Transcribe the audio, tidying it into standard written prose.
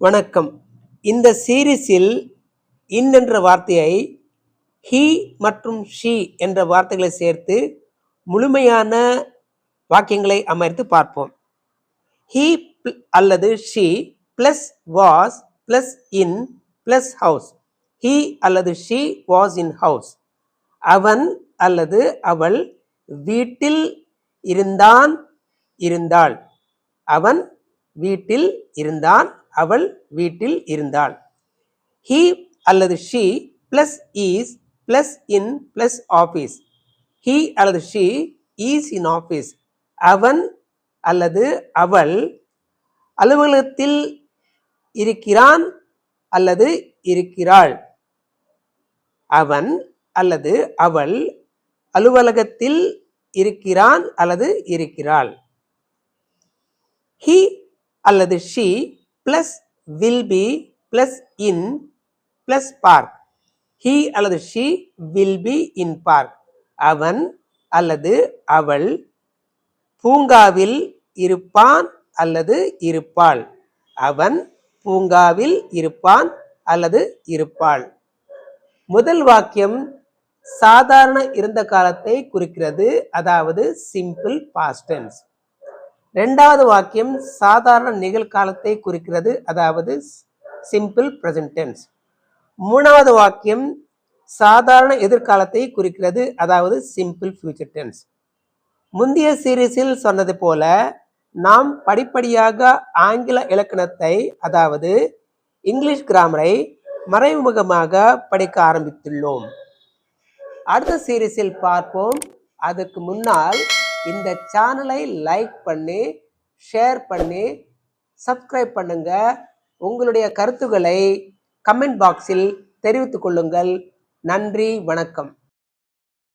வணக்கம். இந்த சீரிஸில் இன் என்ற வார்த்தையை ஹி மற்றும் ஷி என்ற வார்த்தைகளை சேர்த்து முழுமையான வாக்கியங்களை அமைத்து பார்ப்போம். ஹி அல்லது she plus was plus in plus house. He அல்லது ஷி வாஸ் இன் ஹவுஸ். அவன் அல்லது அவள் வீட்டில் இருந்தான் இருந்தாள். அவன் வீட்டில் இருந்தான், அவள் வீட்டில் இருந்தாள். ஹி அல்லது she plus is plus in plus office. He அல்லது ஷி இஸ் இன் ஆஃபீஸ். அவன் அல்லது அவள் அலுவலகத்தில் இருக்கிறான் அல்லது இருக்கிறாள். அவன் அல்லது அவள் அலுவலகத்தில் இருக்கிறான் அல்லது இருக்கிறாள். ஹி அல்லது she plus will be plus in plus park. He அல்லது she will be in park. அவன் அல்லது அவள் பூங்காவில் இருப்பான் அல்லது இருப்பாள். அவன் பூங்காவில் இருப்பான் அல்லது இருப்பாள். முதல் வாக்கியம் சாதாரண இருந்த காலத்தை குறிக்கிறது, அதாவது சிம்பிள் பாஸ்ட் டென்ஸ். இரண்டாவது வாக்கியம் சாதாரண நிகழ்காலத்தை குறிக்கிறது, அதாவது சிம்பிள் பிரசன்ட் டென்ஸ். மூணாவது வாக்கியம் சாதாரண எதிர்காலத்தை குறிக்கிறது, அதாவது சிம்பிள் ஃபியூச்சர் டென்ஸ். முந்தைய சீரீஸில் சொன்னது போல நாம் படிப்படியாக ஆங்கில இலக்கணத்தை, அதாவது இங்கிலீஷ் கிராமரை மறைமுகமாக படிக்க ஆரம்பித்துள்ளோம். அடுத்த சீரீஸில் பார்ப்போம். அதுக்கு முன்னால் இந்த சேனலை லைக் பண்ணி, ஷேர் பண்ணி, சப்ஸ்கிரைப் பண்ணுங்க. உங்களுடைய கருத்துக்களை கமெண்ட் பாக்ஸில் தெரிவித்துக் கொள்ளுங்கள். நன்றி, வணக்கம்.